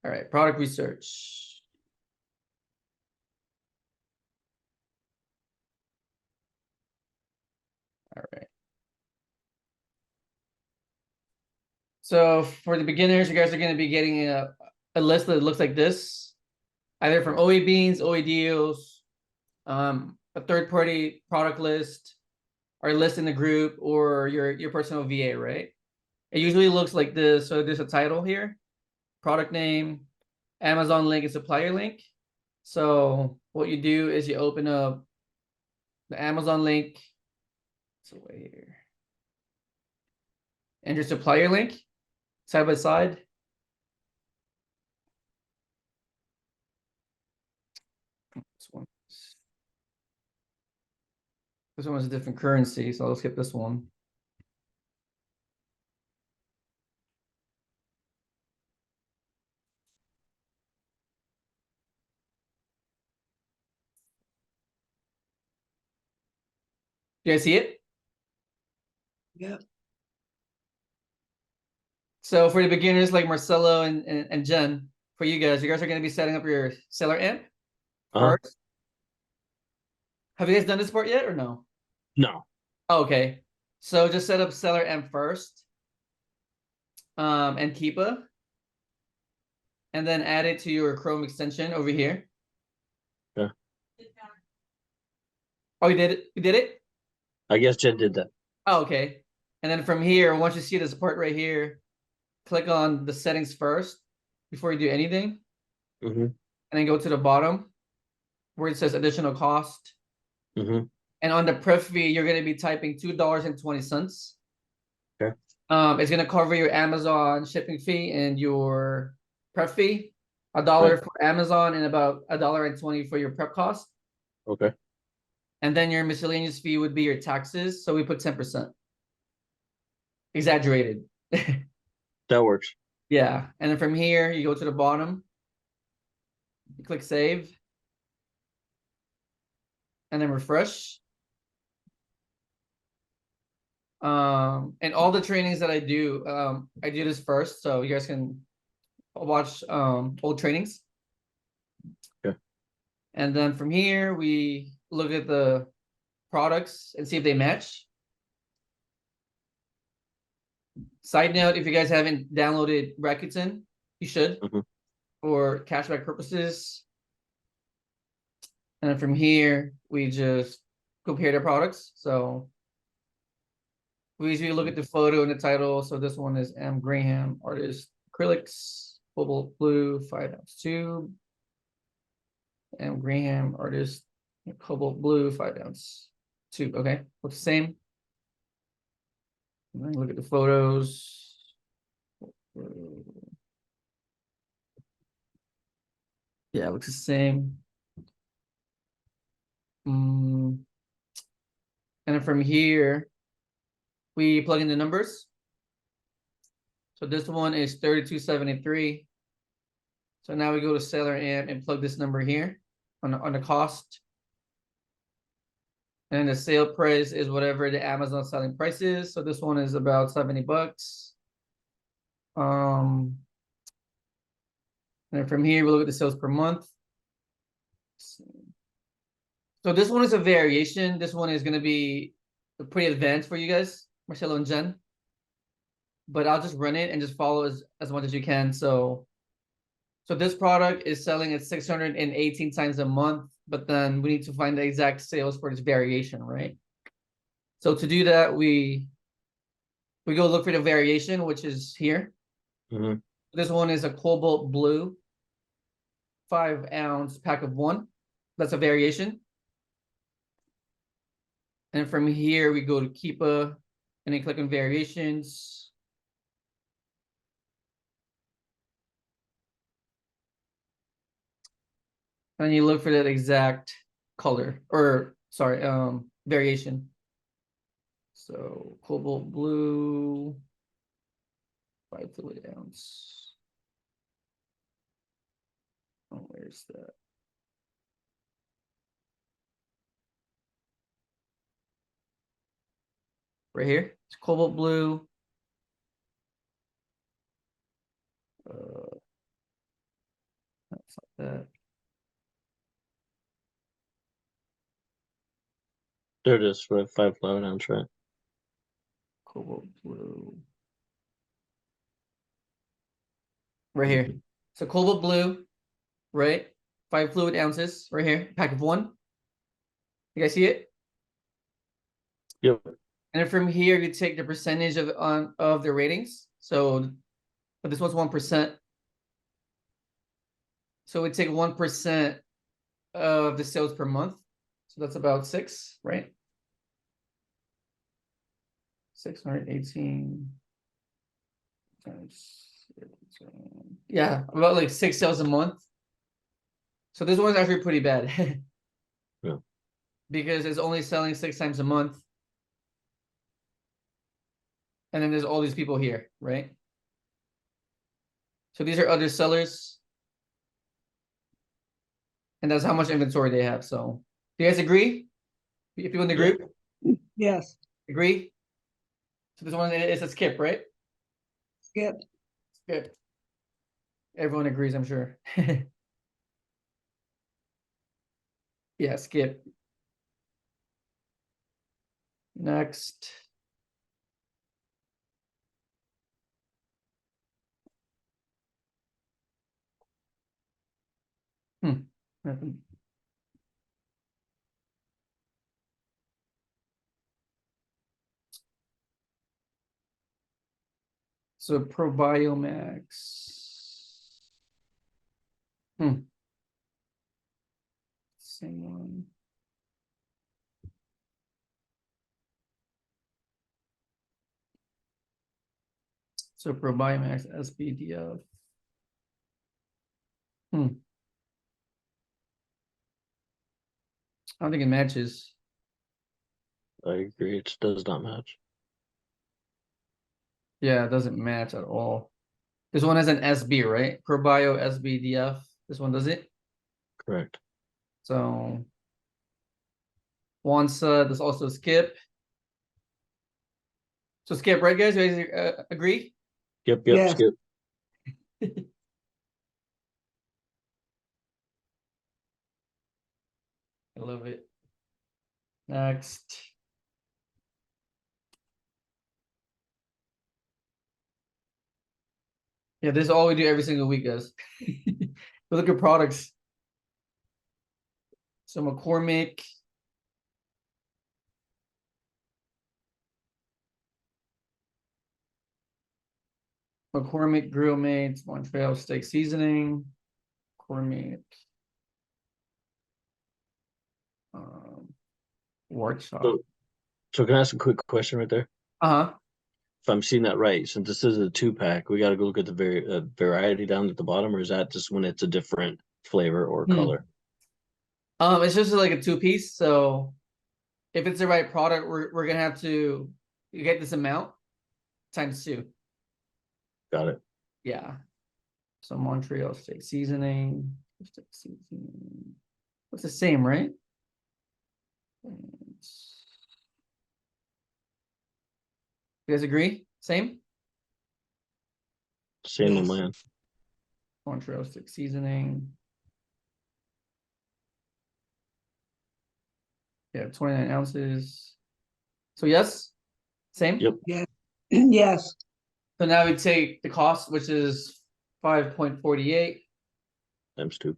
All right, product research. All right. So for the beginners, you guys are going to be getting a list that looks like this, either from OE Beans, OE Deals, a third-party product list, our list in the group, or your personal VA, right? It usually looks like this. So there's a title here, product name, Amazon link, and supplier link. So what you do is you open up the Amazon link. So wait here. And your supplier link side by side. This one was a different currency, so I'll skip this one. You guys see it? Yeah. So for the beginners like Marcelo and Jen, for you guys are going to be setting up your seller amp first. Have you guys done this part yet or no? No. Oh, okay. So just set up seller amp first. And Keepa. And then add it to your Chrome extension over here. Yeah. Oh, you did it? You did it? I guess Jen did that. Oh, okay. And then from here, once you see this part right here, click on the settings first before you do anything. And then go to the bottom where it says additional cost. And on the prep fee, you're going to be typing $2.20. Okay. It's going to cover your Amazon shipping fee and your prep fee. $1 for Amazon and about $1.20 for your prep cost. Okay. And then your miscellaneous fee would be your taxes. So we put 10%. Exaggerated. That works. Yeah. And then from here, you go to the bottom. You click save. And then refresh. And all the trainings that I do this first. So you guys can watch old trainings. Okay. And then from here, we look at the products and see if they match. Side note, if you guys haven't downloaded Rakuten, you should for cashback purposes. And then from here, we just compare the products. So we usually look at the photo and the title. So this one is M. Graham, artist, acrylics, cobalt blue, 5-ounce tube. M. Graham, artist, cobalt blue, 5-ounce tube. Okay, looks the same. And then look at the photos. Yeah, it looks the same. And then from here, we plug in the numbers. So this one is 3273. So now we go to seller amp and plug this number here on the cost. And the sale price is whatever the Amazon selling price is. So this one is about $70. And then from here, we look at the sales per month. So this one is a variation. This one is going to be pretty advanced for you guys, Marcelo and Jen. But I'll just run it and just follow as much as you can. So this product is selling at 618 times a month, but then we need to find the exact sales for this variation, right? So to do that, we go look for the variation, which is here. This one is a cobalt blue, 5-ounce pack of 1. That's a variation. And from here, we go to Keepa and then click on variations. And you look for that exact color or sorry, variation. So cobalt blue, 5 fluid ounce. Oh, where's that? Right here. It's cobalt blue. that. There it is for 5 ounce, right? Cobalt blue. Right here. So cobalt blue, right? 5 fluid ounces right here, pack of 1. You guys see it? Yep. And then from here, you take the percentage of the ratings. So, but this one's 1%. So we take 1% of the sales per month. So that's about 6, right? 618 times 17. Yeah, about like 6 sales a month. So this one's actually pretty bad. Yeah. Because it's only selling 6 times a month. And then there's all these people here, right? So these are other sellers. And that's how much inventory they have. So do you guys agree? If you in the Yeah. group, Yes, agree? So this one is a skip, right? skip. Skip. Everyone agrees, I'm sure. Yeah, skip. Next. Nothing. So ProBiomax. Same one. So ProBiomax SBDF. I don't think it matches. I agree. It does not match. Yeah, it doesn't match at all. This one has an SB, right? ProBio SBDF. This one does it. Correct. So once there's also skip. So skip, right, guys? You guys agree? Yep. Yes. Skip. I love it. Next. Yeah, this is all we do every single week, guys. We look at products. So McCormick. McCormick Grill Mates, Montreal Steak Seasoning. McCormick. Workshop. So can I ask a quick question right there? Uh-huh. If I'm seeing that right, since this is a 2-pack, we got to go look at the variety down at the bottom, or is that just when it's a different flavor or color? It's just like a 2-piece. So if it's the right product, we're gonna have to get this amount times 2. Got it. Yeah. So Montreal Steak Seasoning. Steak seasoning. It's the same, right? You guys agree? Same? Same on Yes. my end. Montreal Steak Seasoning. Yeah, 29 ounces. So yes? Same? Yep. Yes. Yes. So now we take the cost, which is 5.48 Times 2.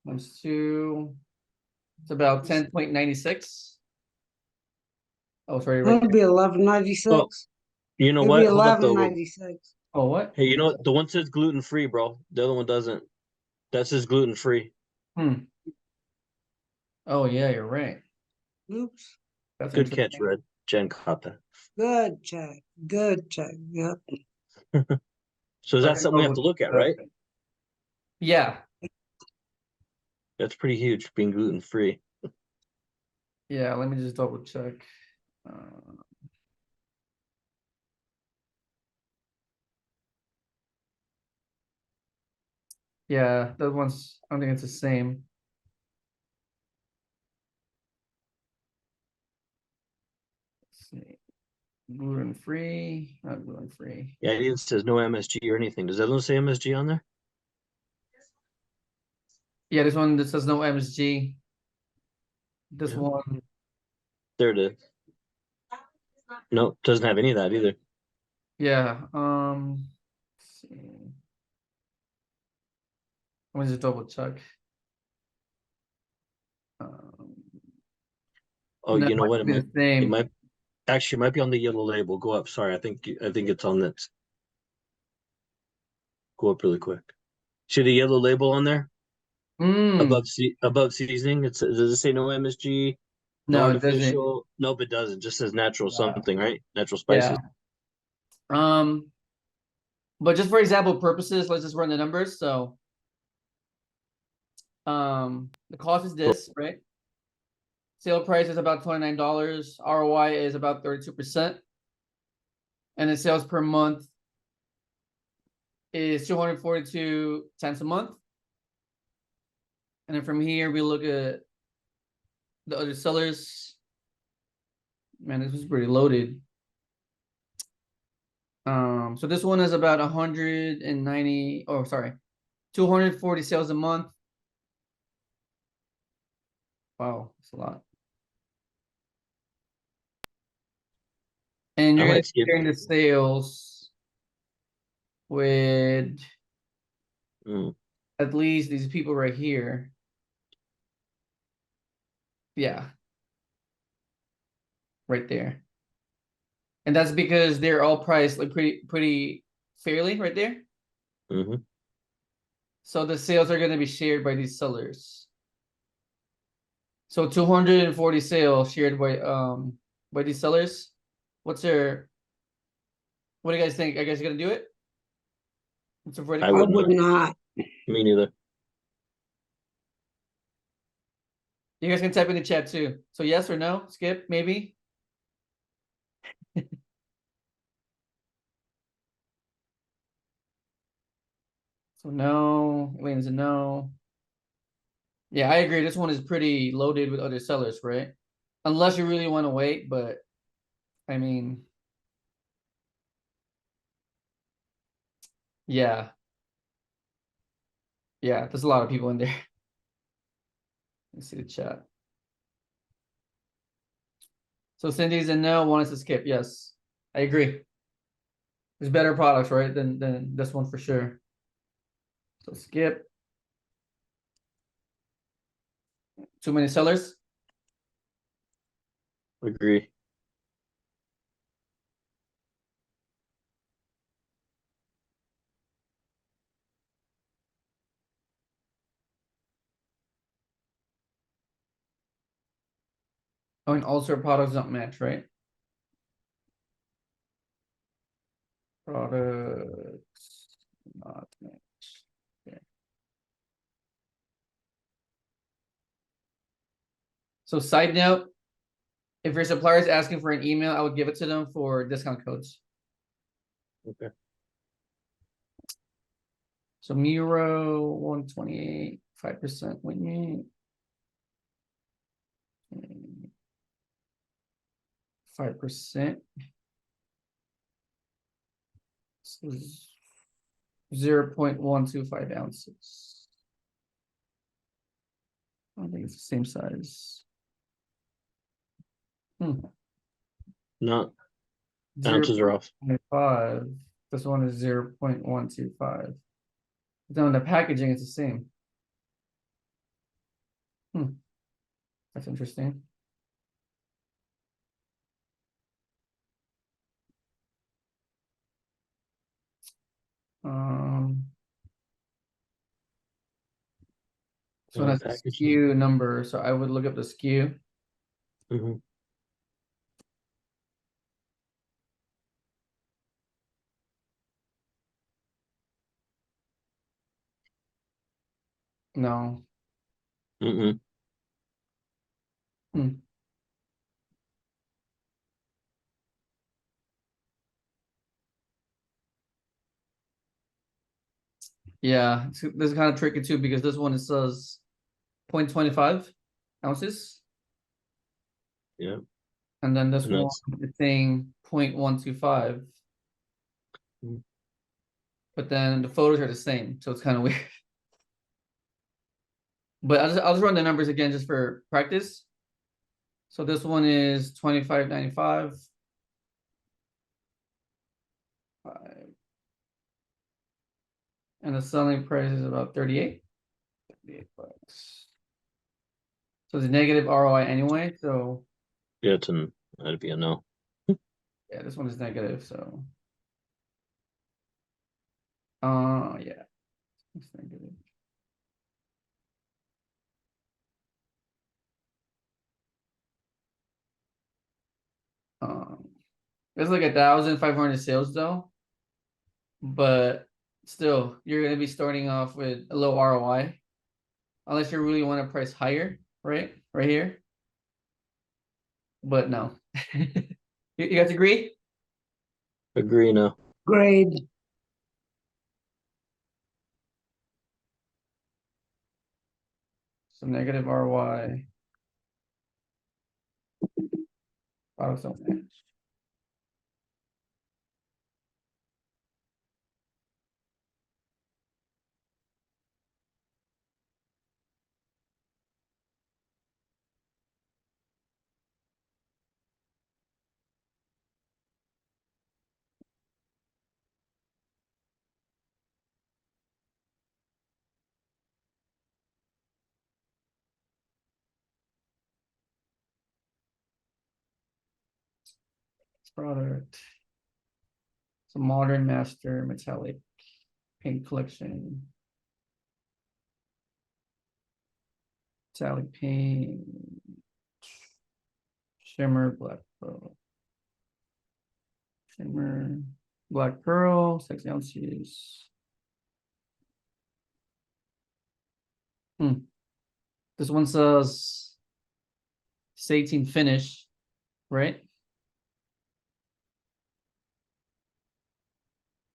times 2. It's about 10.96. Oh, sorry, right It'll there. be 11.96. Well, you know It'll what? be Hold up though. 11.96. Oh, what? Hey, you know what? The one says gluten free, bro. The other one doesn't. That says gluten free. Oh, yeah, you're right. Oops. That's Good catch, interesting. Red. Jen caught that. Good check. Good check. Yep. So is So I that can something we go have to with look at, the- right? Yeah. That's pretty huge, being gluten free. Yeah, let me just double check. Uh, yeah, that one's, I don't think it's the same. Let's see. Gluten free, not gluten free. Yeah, it even says no MSG or anything. Does that one say MSG on there? Yeah, this one, this says no MSG. This Yeah. one, There it is. Nope, doesn't have any of that either. yeah, let's see. Let me just double check. Um, Oh, no, you know it what? might be the same. It might actually it might be on the yellow label. Go up. Sorry, I think it's on that. Go up really quick. See the yellow label on there Mm, above seasoning. Does it say no MSG, no no, it doesn't. artificial? Nope, it doesn't. It just says natural Yeah. something, right? Natural Yeah. spices. But just for example purposes, let's just run the numbers. So, the cost is this, right? Sale price is about $29. ROI is about 32%. And the sales per month is 242 cents a month. And then from here, we look at the other sellers. Man, this was pretty loaded. So this one is about 190, oh, sorry, 240 sales a month. Wow, that's a lot. And I you're gonna might be skip. sharing the sales with Mm, at least these people right here. Yeah. Right there. And that's because they're all priced like pretty fairly right there. hmm So the sales are gonna be shared by these sellers. So 240 sales shared by these sellers. What's their what do you guys think? Are you guys gonna do it? What's the verdict? I I would would not. not. Me neither. You guys can type in the chat too. So yes or no, skip, maybe. So no, Elaine's a no. Yeah, I agree. This one is pretty loaded with other sellers, right? Unless you really want to wait, but I mean, yeah. Yeah, there's a lot of people in there. Let's see the chat. So Cindy's a no, one is to skip. Yes, I agree. There's better products, right? Than this one for sure. So skip. Too many sellers. Agree. Oh, and also products don't match, right? Products not match. Okay. So side note, if your supplier is asking for an email, I would give it to them for discount codes. Okay. So Miro 128, 5% win. 5%. 0.125 ounces. I think it's the same size. No, ounces are off. 0.5. This one is 0.125. Then on the packaging, it's the same. That's interesting. This one has a Packaging. SKU number, so I would look up the SKU. hmm No. Mm-mm. Yeah, this is kind of tricky too because this one it says 0.25 ounces, Yeah, and then this and one that's is saying 0.125, Mm. but then the photos are the same, so it's kind of weird. But I'll just run the numbers again just for practice. So this one is 25.95. And the selling price is about 38. 38 bucks. So it's negative ROI anyway, so Yeah, that'd be a no. yeah, this one is negative, so. Yeah. It's negative. It's like 1,500 sales though. But still, you're gonna be starting off with a low ROI. Unless you really want to price higher, right? Right here. But no. You guys agree? Agree, no. Grade. So negative ROI. Products don't match. Product. It's a modern master metallic paint collection. Metallic paint. Shimmer black pearl. Shimmer black pearl, 6 ounces. This one says it's 18 finish, right?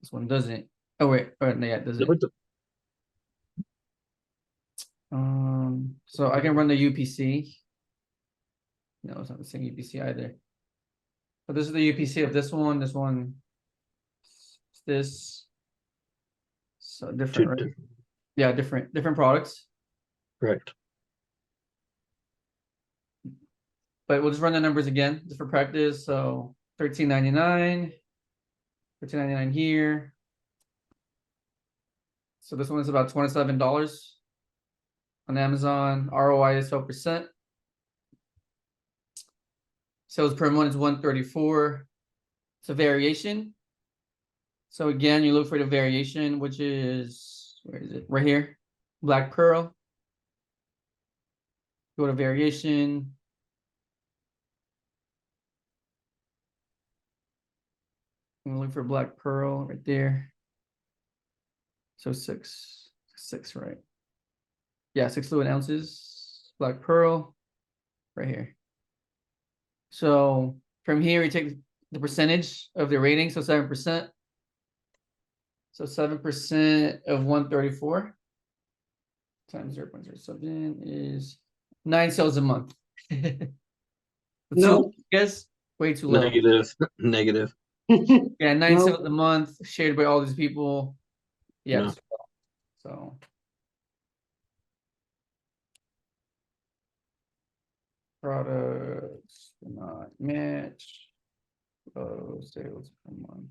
This one doesn't. Oh wait, no, yeah, it doesn't. So I can run the UPC. No, it's not the same UPC either. But this is the UPC of this one. This one, this. So different, right? Yeah, different products. Correct. But we'll just run the numbers again just for practice. So 13.99, 13.99 here. So this one is about $27 on Amazon. ROI is 12%. Sales per month is 134. It's a variation. So again, you look for the variation, which is, where is it? Right here, black pearl. Go to variation. And look for black pearl right there. So six, right? Yeah, 6 fluid ounces, black pearl, right here. So from here, you take the percentage of the rating, so 7%. So 7% of 134 times 0.07 is 9 sales a month. No. Guess way too low. Negative. Negative. Yeah, 9 No. sales a month shared by all these people. Yeah, No. just- so products do not match. Sales per month.